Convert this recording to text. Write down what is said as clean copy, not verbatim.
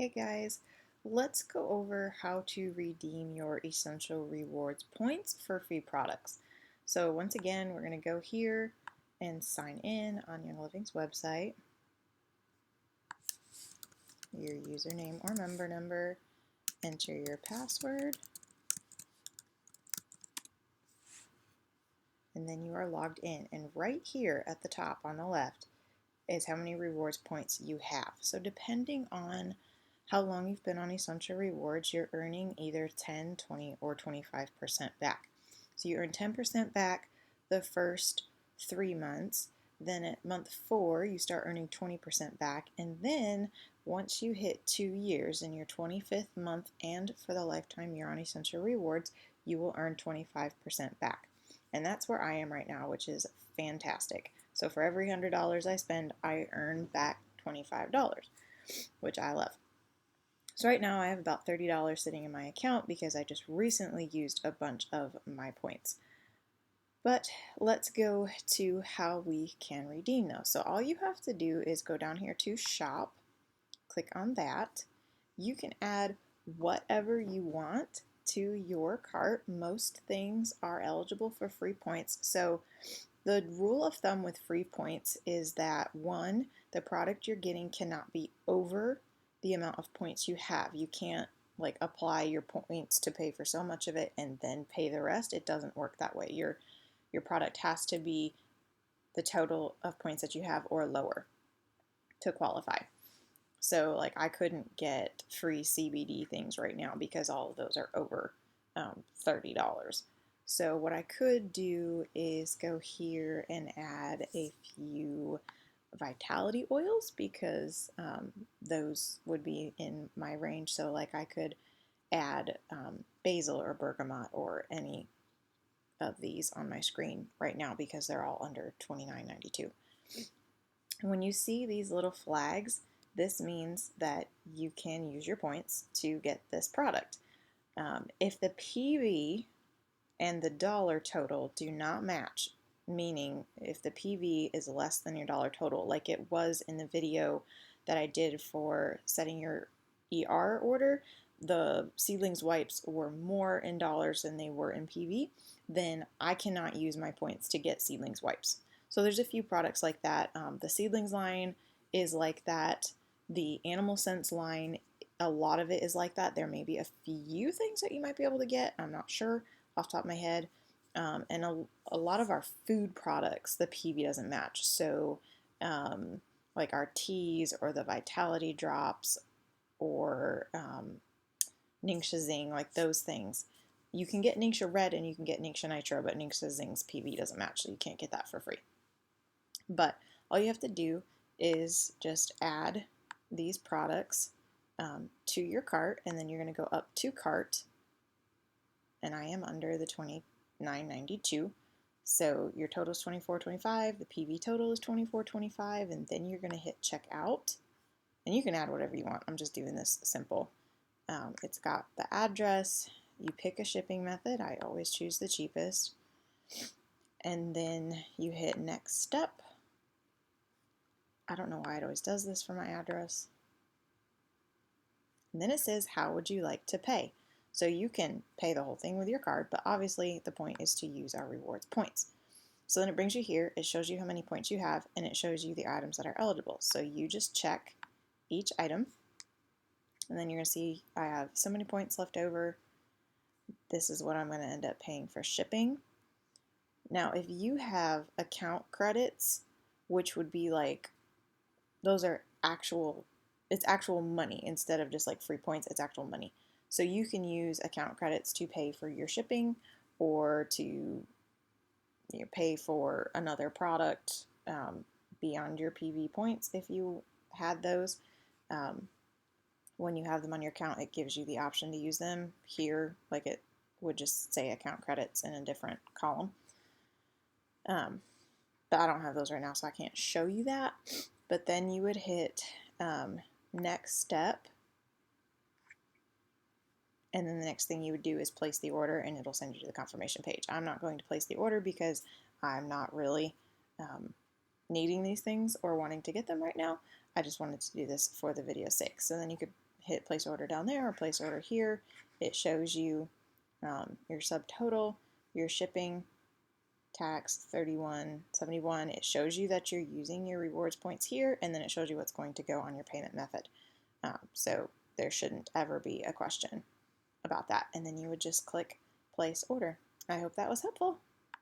Hey guys, let's go over how to redeem your Essential Rewards points for free products. So once again, we're going to go here and sign in on Young Living's website. Your username or member number, enter your password, and then you are logged in. And right here at the top on the left is how many rewards points you have. So depending on how long you've been on Essential Rewards, you're earning either 10, 20, or 25% back. So you earn 10% back the first 3 months. Then at month 4, you start earning 20% back. And then once you hit 2 years in your 25th month and for the lifetime you're on Essential Rewards, you will earn 25% back. And that's where I am right now, which is fantastic. So for every $100 I spend, I earn back $25, which I love. So right now I have about $30 sitting in my account because I just recently used a bunch of my points. But let's go to how we can redeem those. So all you have to do is go down here to shop, click on that. You can add whatever you want to your cart. Most things are eligible for free points. So the rule of thumb with free points is that one, the product you're getting cannot be over the amount of points you have. You can't like apply your points to pay for so much of it and then pay the rest. It doesn't work that way. Your product has to be the total of points that you have or lower to qualify. So like I couldn't get free CBD things right now because all of those are over $30. So what I could do is go here and add a few vitality oils because those would be in my range. So like I could add basil or bergamot or any of these on my screen right now because they're all under $29.92. When you see these little flags, this means that you can use your points to get this product. If the PV and the dollar total do not match, meaning if the PV is less than your dollar total, like it was in the video that I did for setting your ER order, the Seedlings wipes were more in dollars than they were in PV, then I cannot use my points to get Seedlings wipes. So there's a few products like that. The Seedlings line is like that. The Animal Sense line, a lot of it is like that. There may be a few things that you might be able to get. I'm not sure off the top of my head. And a lot of our food products, the PV doesn't match. So like our teas or the Vitality Drops or Ningxia Zing, like those things. You can get Ningxia Red and you can get Ningxia Nitro, but Ningxia Zing's PV doesn't match, so you can't get that for free. But all you have to do is just add these products to your cart, and then you're going to go up to cart, and I am under the $29.92. So your total is $24.25, the PV total is $24.25, and then you're going to hit checkout. And you can add whatever you want. I'm just doing this simple. It's got the address. You pick a shipping method. I always choose the cheapest. And then you hit next step. I don't know why it always does this for my address. And then it says, how would you like to pay? So you can pay the whole thing with your card, but obviously the point is to use our rewards points. So then it brings you here, it shows you how many points you have, and it shows you the items that are eligible. So you just check each item, and then you're going to see I have so many points left over. This is what I'm going to end up paying for shipping. Now, if you have account credits, which would be like, those are it's actual money instead of just like free points, it's actual money. So you can use account credits to pay for your shipping or to pay for another product beyond your PV points if you had those. When you have them on your account, it gives you the option to use them here, like it would just say account credits in a different column. But I don't have those right now, so I can't show you that. But then you would hit next step, and then the next thing you would do is place the order, and it'll send you to the confirmation page. I'm not going to place the order because I'm not really needing these things or wanting to get them right now. I just wanted to do this for the video's sake. So then you could hit place order down there or place order here. It shows you your subtotal, your shipping, tax 31.71. It shows you that you're using your rewards points here, and then it shows you what's going to go on your payment method. So there shouldn't ever be a question about that. And then you would just click place order. I hope that was helpful.